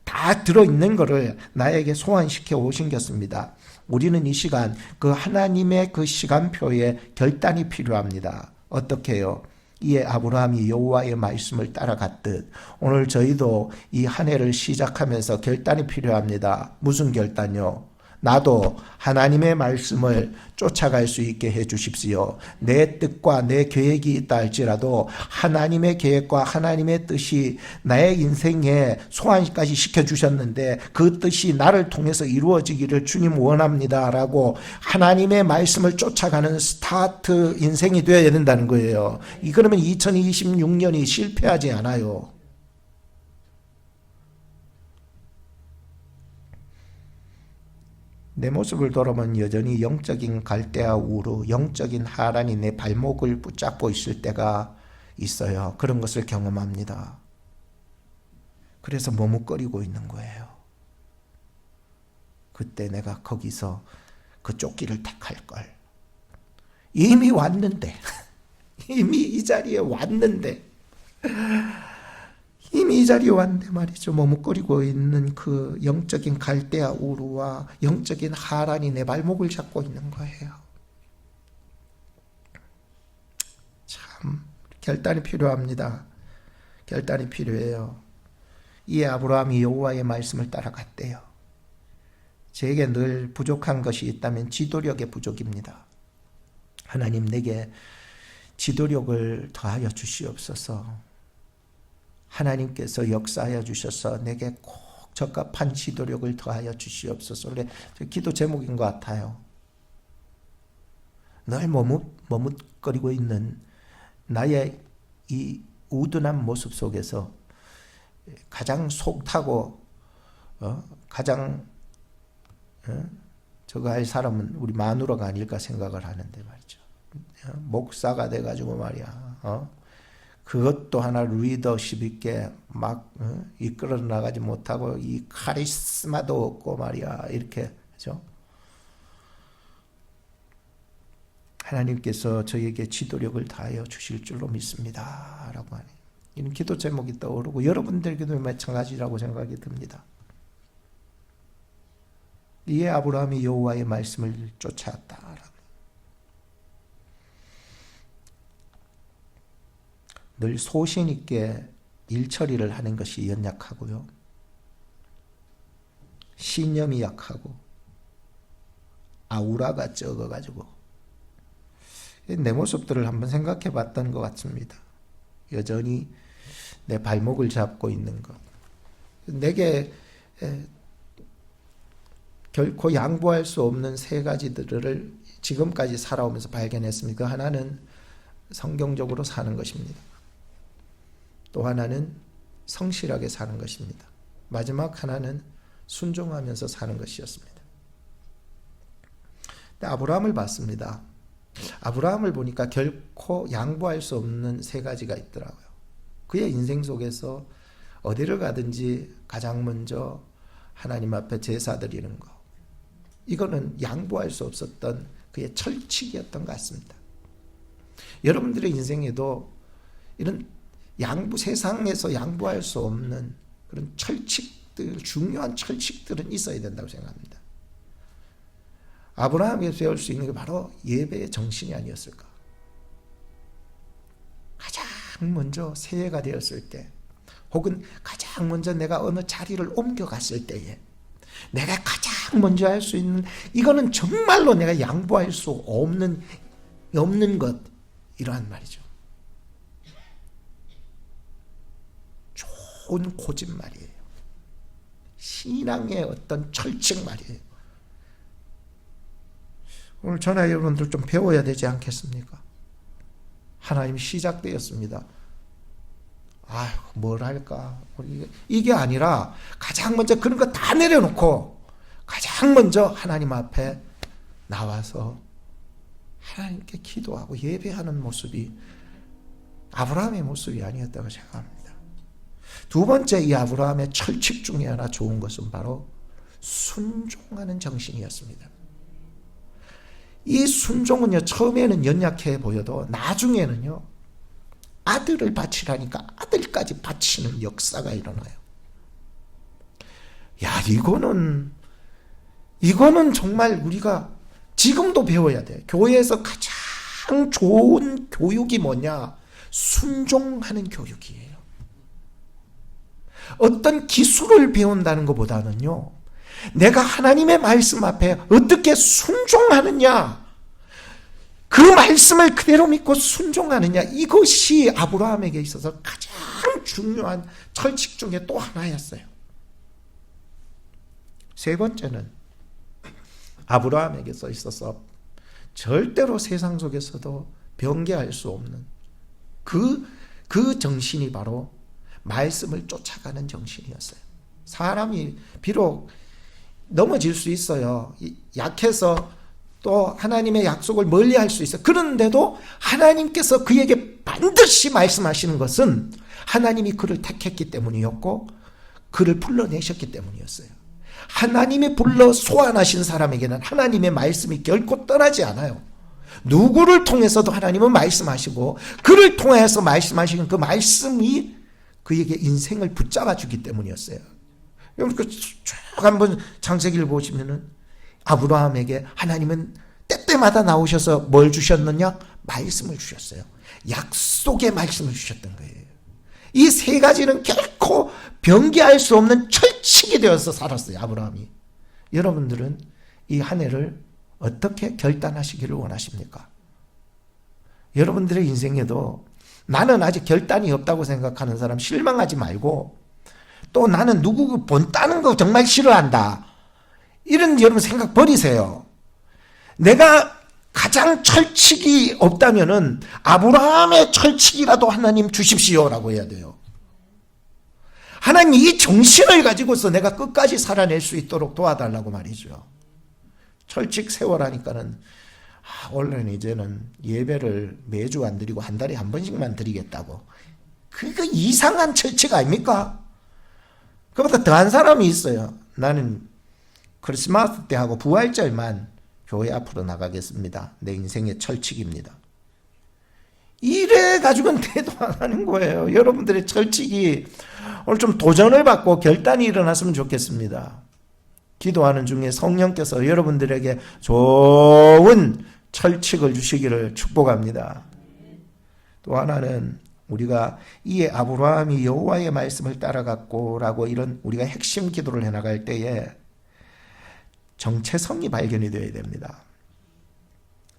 다 들어있는 것을 나에게 소환시켜 오신 것입니다. 우리는 이 시간 그 하나님의 그 시간표에 결단이 필요합니다. 어떻게 해요? 이에 아브라함이 여호와의 말씀을 따라갔듯 오늘 저희도 이 한 해를 시작하면서 결단이 필요합니다. 무슨 결단요? 나도 하나님의 말씀을 쫓아갈 수 있게 해 주십시오. 내 뜻과 내 계획이 있다 할지라도 하나님의 계획과 하나님의 뜻이 나의 인생에 소환까지 시켜주셨는데 그 뜻이 나를 통해서 이루어지기를 주님 원합니다 라고 하나님의 말씀을 쫓아가는 스타트 인생이 되어야 된다는 거예요. 그러면 2026년이 실패하지 않아요. 내 모습을 돌아보면 여전히 영적인 갈대와 우루, 영적인 하란이 내 발목을 붙잡고 있을 때가 있어요. 그런 것을 경험합니다. 그래서 머뭇거리고 있는 거예요. 그때 내가 거기서 그쪽 길을 택할 걸. 이미 왔는데, 이미 이 자리에 왔는데, 이미 이 자리에 왔는데 말이죠. 머뭇거리고 있는 그 영적인 갈대아 우루와 영적인 하란이 내 발목을 잡고 있는 거예요. 참 결단이 필요합니다. 결단이 필요해요. 이에 아브라함이 여호와의 말씀을 따라갔대요. 제게 늘 부족한 것이 있다면 지도력의 부족입니다. 하나님, 내게 지도력을 더하여 주시옵소서. 하나님께서 역사하여 주셔서 내게 꼭 적합한 지도력을 더하여 주시옵소서. 그래, 기도 제목인 것 같아요. 늘 머뭇거리고 있는 나의 이 우둔한 모습 속에서 가장 속 타고 가장 저거 할 사람은 우리 마누라가 아닐까 생각을 하는데 말이죠. 목사가 돼가지고 말이야. 그것도 하나 리더십 있게 막 이끌어 나가지 못하고 이 카리스마도 없고 말이야. 이렇게 그죠? 하나님께서 저에게 지도력을 다하여 주실 줄로 믿습니다 라고 하네. 이런 기도 제목이 떠오르고 여러분들에게도 마찬가지라고 생각이 듭니다. 이에 아브라함이 여호와의 말씀을 쫓아왔다. 늘 소신 있게 일 처리를 하는 것이 연약하고요. 신념이 약하고 아우라가 적어가지고 내 모습들을 한번 생각해 봤던 것 같습니다. 여전히 내 발목을 잡고 있는 것. 내게 결코 양보할 수 없는 세 가지들을 지금까지 살아오면서 발견했습니다. 그 하나는 성경적으로 사는 것입니다. 또 하나는 성실하게 사는 것입니다. 마지막 하나는 순종하면서 사는 것이었습니다. 근데 아브라함을 봤습니다. 아브라함을 보니까 결코 양보할 수 없는 세 가지가 있더라고요. 그의 인생 속에서 어디를 가든지 가장 먼저 하나님 앞에 제사 드리는 거. 이거는 양보할 수 없었던 그의 철칙이었던 것 같습니다. 여러분들의 인생에도 이런 세상에서 양보할 수 없는 그런 철칙들, 중요한 철칙들은 있어야 된다고 생각합니다. 아브라함에게 배울 수 있는 게 바로 예배의 정신이 아니었을까. 가장 먼저 새해가 되었을 때 혹은 가장 먼저 내가 어느 자리를 옮겨갔을 때에 내가 가장 먼저 할 수 있는, 이거는 정말로 내가 양보할 수 없는 것, 이러한 말이죠. 좋은 고집말이에요. 신앙의 어떤 철칙 말이에요. 오늘 저나 여러분들 좀 배워야 되지 않겠습니까? 하나님 시작되었습니다. 아이고 뭘 할까? 이게 아니라 가장 먼저 그런 거 다 내려놓고 가장 먼저 하나님 앞에 나와서 하나님께 기도하고 예배하는 모습이 아브라함의 모습이 아니었다고 생각합니다. 두 번째, 이 아브라함의 철칙 중에 하나 좋은 것은 바로 순종하는 정신이었습니다. 이 순종은요, 처음에는 연약해 보여도 나중에는요, 아들을 바치라니까 아들까지 바치는 역사가 일어나요. 야, 이거는 정말 우리가 지금도 배워야 돼. 교회에서 가장 좋은 교육이 뭐냐? 순종하는 교육이에요. 어떤 기술을 배운다는 것보다는요, 내가 하나님의 말씀 앞에 어떻게 순종하느냐, 그 말씀을 그대로 믿고 순종하느냐, 이것이 아브라함에게 있어서 가장 중요한 철칙 중에 또 하나였어요. 세 번째는 아브라함에게 있어서 절대로 세상 속에서도 변개할 수 없는 그 정신이 바로 말씀을 쫓아가는 정신이었어요. 사람이 비록 넘어질 수 있어요. 약해서 또 하나님의 약속을 멀리할 수 있어요. 그런데도 하나님께서 그에게 반드시 말씀하시는 것은 하나님이 그를 택했기 때문이었고 그를 불러내셨기 때문이었어요. 하나님이 불러 소환하신 사람에게는 하나님의 말씀이 결코 떠나지 않아요. 누구를 통해서도 하나님은 말씀하시고 그를 통해서 말씀하시는 그 말씀이 그에게 인생을 붙잡아 주기 때문이었어요. 여러분 쭉 한번 창세기를 보시면은 아브라함에게 하나님은 때때마다 나오셔서 뭘 주셨느냐? 말씀을 주셨어요. 약속의 말씀을 주셨던 거예요. 이 세 가지는 결코 변개할 수 없는 철칙이 되어서 살았어요, 아브라함이. 여러분들은 이 한 해를 어떻게 결단하시기를 원하십니까? 여러분들의 인생에도 나는 아직 결단이 없다고 생각하는 사람 실망하지 말고, 또 나는 누구 본따는 거 정말 싫어한다, 이런 여러분 생각 버리세요. 내가 가장 철칙이 없다면은 아브라함의 철칙이라도 하나님 주십시오라고 해야 돼요. 하나님 이 정신을 가지고서 내가 끝까지 살아낼 수 있도록 도와달라고 말이죠. 철칙 세워라니까는 원래는 이제는 예배를 매주 안 드리고 한 달에 한 번씩만 드리겠다고. 그거 이상한 철칙 아닙니까? 그보다 더한 사람이 있어요. 나는 크리스마스 때 하고 부활절만 교회 앞으로 나가겠습니다. 내 인생의 철칙입니다. 이래 가지고는 대도 안 하는 거예요. 여러분들의 철칙이 오늘 좀 도전을 받고 결단이 일어났으면 좋겠습니다. 기도하는 중에 성령께서 여러분들에게 좋은 철칙을 주시기를 축복합니다. 또 하나는 우리가 이 아브라함이 여호와의 말씀을 따라갔고라고 이런 우리가 핵심 기도를 해나갈 때에 정체성이 발견이 되어야 됩니다.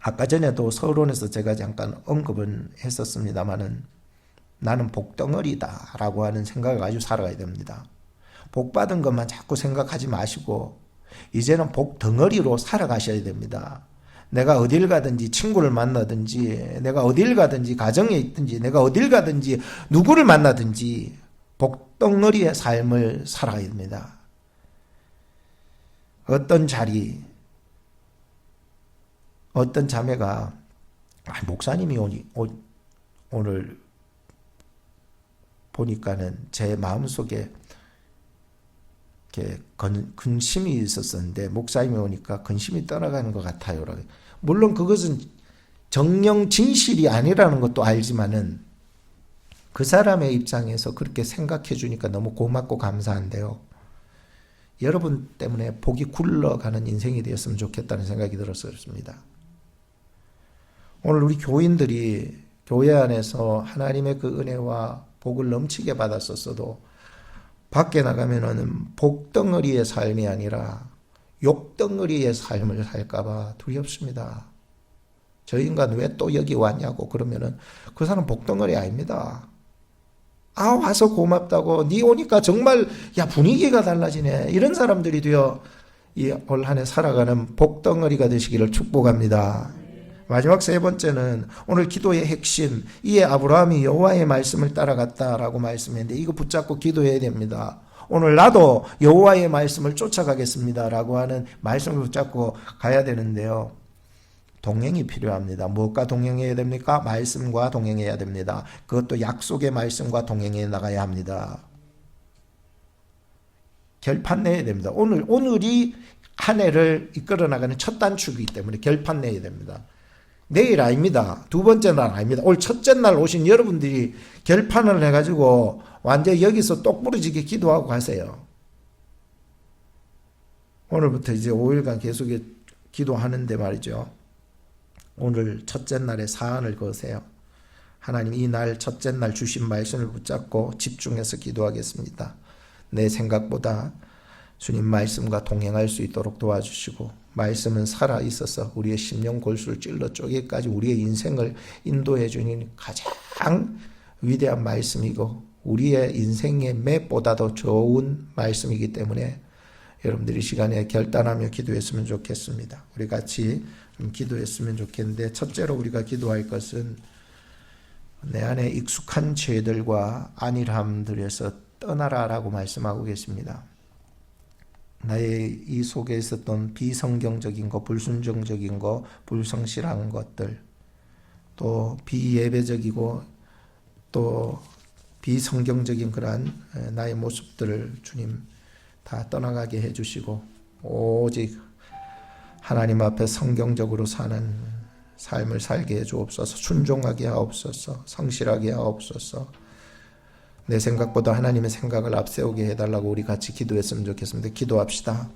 아까 전에도 서론에서 제가 잠깐 언급은 했었습니다마는 나는 복덩어리다 라고 하는 생각을 가지고 살아가야 됩니다. 복 받은 것만 자꾸 생각하지 마시고 이제는 복덩어리로 살아가셔야 됩니다. 내가 어딜 가든지 친구를 만나든지 내가 어딜 가든지 가정에 있든지 내가 어딜 가든지 누구를 만나든지 복덩어리의 삶을 살아가야 됩니다. 어떤 자리, 어떤 자매가 목사님이 오늘 보니까는 제 마음속에 이렇게 근심이 있었었는데 목사님이 오니까 근심이 떠나가는 것 같아요. 물론 그것은 정령 진실이 아니라는 것도 알지만은 그 사람의 입장에서 그렇게 생각해 주니까 너무 고맙고 감사한데요. 여러분 때문에 복이 굴러가는 인생이 되었으면 좋겠다는 생각이 들었습니다. 오늘 우리 교인들이 교회 안에서 하나님의 그 은혜와 복을 넘치게 받았었어도 밖에 나가면은 복덩어리의 삶이 아니라 욕덩어리의 삶을 살까봐 두렵습니다. 저 인간 왜 또 여기 왔냐고 그러면은 그 사람 복덩어리 아닙니다. 아, 와서 고맙다고, 니 오니까 정말 야 분위기가 달라지네, 이런 사람들이 되어 이 올 한 해 살아가는 복덩어리가 되시기를 축복합니다. 마지막 세 번째는 오늘 기도의 핵심, 이에 아브라함이 여호와의 말씀을 따라갔다라고 말씀했는데 이거 붙잡고 기도해야 됩니다. 오늘 나도 여호와의 말씀을 쫓아가겠습니다라고 하는 말씀을 붙잡고 가야 되는데요. 동행이 필요합니다. 무엇과 동행해야 됩니까? 말씀과 동행해야 됩니다. 그것도 약속의 말씀과 동행해 나가야 합니다. 결판 내야 됩니다. 오늘이 한 해를 이끌어 나가는 첫 단축이기 때문에 결판 내야 됩니다. 내일 아닙니다. 두 번째 날 아닙니다. 오늘 첫째 날 오신 여러분들이 결판을 해가지고 완전 여기서 똑부러지게 기도하고 가세요. 오늘부터 이제 5일간 계속 기도하는데 말이죠. 오늘 첫째 날에 사안을 거세요. 하나님, 이 날 첫째 날 주신 말씀을 붙잡고 집중해서 기도하겠습니다. 내 생각보다 주님 말씀과 동행할 수 있도록 도와주시고, 말씀은 살아있어서 우리의 심령 골수를 찔러 쪼개까지 우리의 인생을 인도해 주는 가장 위대한 말씀이고 우리의 인생의 맵보다도 좋은 말씀이기 때문에 여러분들이 시간에 결단하며 기도했으면 좋겠습니다. 우리 같이 기도했으면 좋겠는데, 첫째로 우리가 기도할 것은 내 안에 익숙한 죄들과 안일함들에서 떠나라라고 말씀하고 계십니다. 나의 이 속에 있었던 비성경적인 것, 불순종적인 것, 불성실한 것들, 또 비예배적이고 또 비성경적인 그러한 나의 모습들을 주님 다 떠나가게 해주시고, 오직 하나님 앞에 성경적으로 사는 삶을 살게 해 주옵소서. 순종하게 하옵소서. 성실하게 하옵소서. 내 생각보다 하나님의 생각을 앞세우게 해달라고 우리 같이 기도했으면 좋겠습니다. 기도합시다.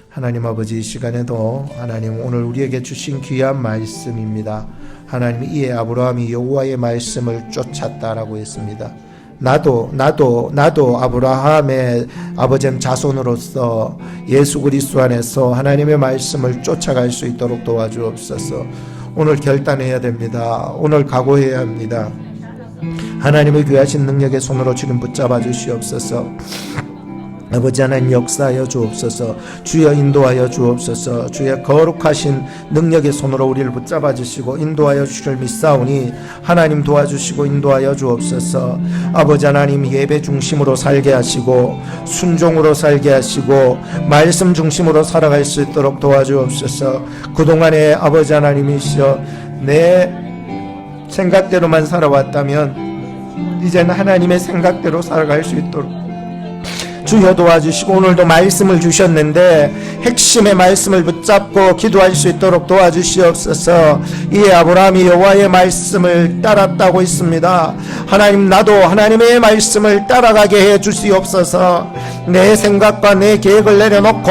하나님 아버지, 이 시간에도 하나님 오늘 우리에게 주신 귀한 말씀입니다. 하나님, 이에 아브라함이 여호와의 말씀을 쫓았다라고 했습니다. 나도 아브라함의 아버지 자손으로서 예수 그리스도 안에서 하나님의 말씀을 쫓아갈 수 있도록 도와주옵소서. 오늘 결단해야 됩니다. 오늘 각오해야 합니다. 하나님의 귀하신 능력의 손으로 주님 붙잡아 주시옵소서. 아버지 하나님, 역사하여 주옵소서. 주여 인도하여 주옵소서. 주의 거룩하신 능력의 손으로 우리를 붙잡아 주시고 인도하여 주시를 믿사오니 하나님 도와주시고 인도하여 주옵소서. 아버지 하나님, 예배 중심으로 살게 하시고 순종으로 살게 하시고 말씀 중심으로 살아갈 수 있도록 도와주옵소서. 그동안에 아버지 하나님이시여 내 생각대로만 살아왔다면 이제는 하나님의 생각대로 살아갈 수 있도록 주여 도와주시고, 오늘도 말씀을 주셨는데 핵심의 말씀을 붙잡고 기도할 수 있도록 도와주시옵소서. 이에 아브라함이 여호와의 말씀을 따랐다고 있습니다. 하나님, 나도 하나님의 말씀을 따라가게 해 주시옵소서. 내 생각과 내 계획을 내려놓고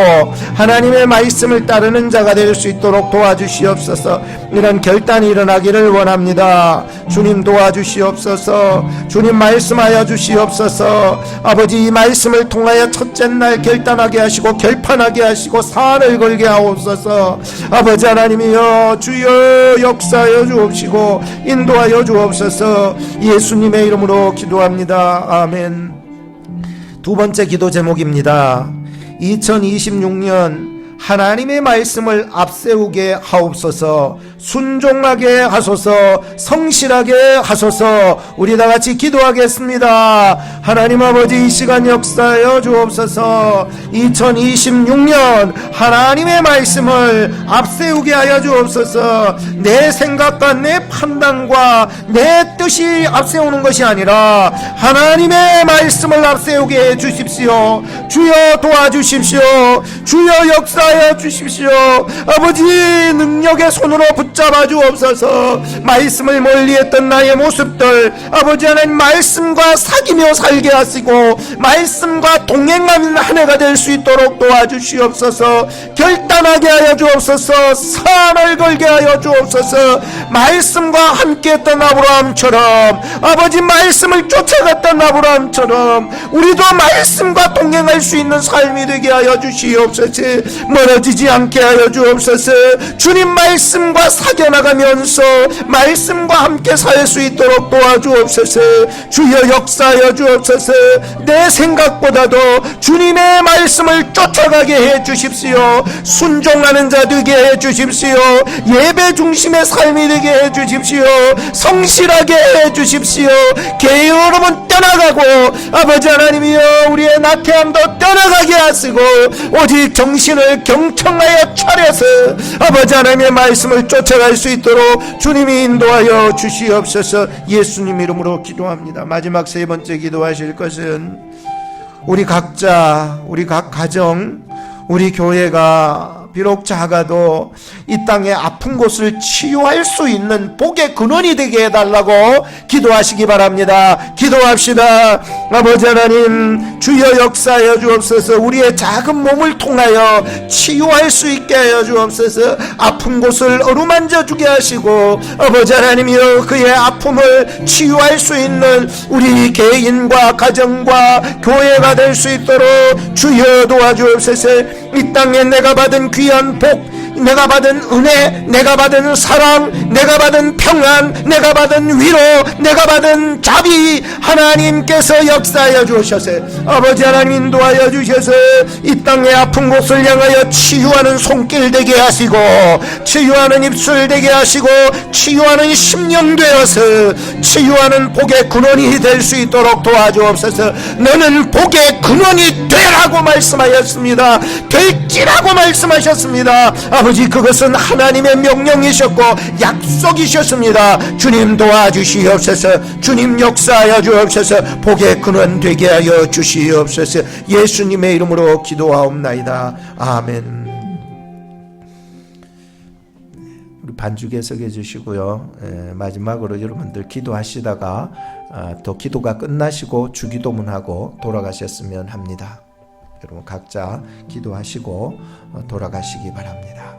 하나님의 말씀을 따르는 자가 될 수 있도록 도와주시옵소서. 이런 결단이 일어나기를 원합니다. 주님 도와주시옵소서. 주님 말씀하여 주시옵소서. 아버지, 이 말씀을 통하여 첫째 날 결단하게 하시고 결판하게 하시고 사안을 걸게 하옵소서. 아버지 하나님이여, 주여 역사하여 주옵시고 인도하여 주옵소서. 예수님의 이름으로 기도합니다. 아멘. 두 번째 기도 제목입니다. 2026년 하나님의 말씀을 앞세우게 하옵소서. 순종하게 하소서. 성실하게 하소서. 우리 다 같이 기도하겠습니다. 하나님 아버지, 이 시간 역사하여 주옵소서. 2026년 하나님의 말씀을 앞세우게 하여 주옵소서. 내 생각과 내 판단과 내 뜻이 앞세우는 것이 아니라 하나님의 말씀을 앞세우게 해 주십시오. 주여 도와주십시오. 주여 역사하여 주십시오. 아버지, 능력의 손으로 붙잡아 주옵소서. 말씀을 멀리했던 나의 모습들 아버지 하나님 말씀과 사귀며 살게 하시고 말씀과 동행하는 한 해가 될 수 있도록 도와주시옵소서. 결단하게 하여 주옵소서. 산을 걸게 하여 주옵소서. 말씀과 함께했던 아브라함처럼 아버지 말씀을 쫓아갔던 아브라함처럼 우리도 말씀과 동행할 수 있는 삶이 되게 하여 주시옵소서. 멀어지지 않게 하여 주옵소서. 주님 말씀과 사겨나가면서 말씀과 함께 살 수 있도록 도와주옵소서. 주여 역사하여 주옵소서. 내 생각보다도 주님의 말씀을 쫓아가게 해 주십시오. 순종하는 자 되게 해 주십시오. 예배 중심의 삶이 되게 해 주십시오. 성실하게 해 주십시오. 게으름은 떠나가고 아버지 하나님이여 우리의 나태함도 떠나가게 하시고 오직 정신을 경청하여 차려서 아버지 하나님의 말씀을 쫓아갈 수 있도록 주님이 인도하여 주시옵소서. 예수님 이름으로 기도합니다. 마지막 세 번째 기도하실 것은 우리 각자 우리 각 가정 우리 교회가 비록 작아도 이 땅의 아픈 곳을 치유할 수 있는 복의 근원이 되게 해달라고 기도하시기 바랍니다. 기도합시다. 아버지 하나님 주여 역사하여 주옵소서. 우리의 작은 몸을 통하여 치유할 수 있게 하여 주옵소서. 아픈 곳을 어루만져 주게 하시고 아버지 하나님이여 그의 아픔을 치유할 수 있는 우리 개인과 가정과 교회가 될 수 있도록 주여 도와주옵소서. 이 땅에 내가 받은 귀한 복, 내가 받은 은혜, 내가 받은 사랑, 내가 받은 평안, 내가 받은 위로, 내가 받은 자비 하나님께서 역사하여 주셔서 아버지 하나님 인도하여 주셔서 이 땅의 아픈 곳을 향하여 치유하는 손길 되게 하시고 치유하는 입술 되게 하시고 치유하는 심령 되어서 치유하는 복의 근원이 될 수 있도록 도와주옵소서. 너는 복의 근원이 되라고 말씀하셨습니다. 될지라고 말씀하셨습니다. 아버지 그것은 하나님의 명령이셨고 약속이셨습니다. 주님 도와주시옵소서. 주님 역사하여 주옵소서. 복의 근원 되게 하여 주시옵소서. 예수님의 이름으로 기도하옵나이다. 아멘. 우리 반주 계속해 주시고요. 마지막으로 여러분들 기도하시다가 또 기도가 끝나시고 주기도문하고 돌아가셨으면 합니다. 여러분 각자 기도하시고 돌아가시기 바랍니다.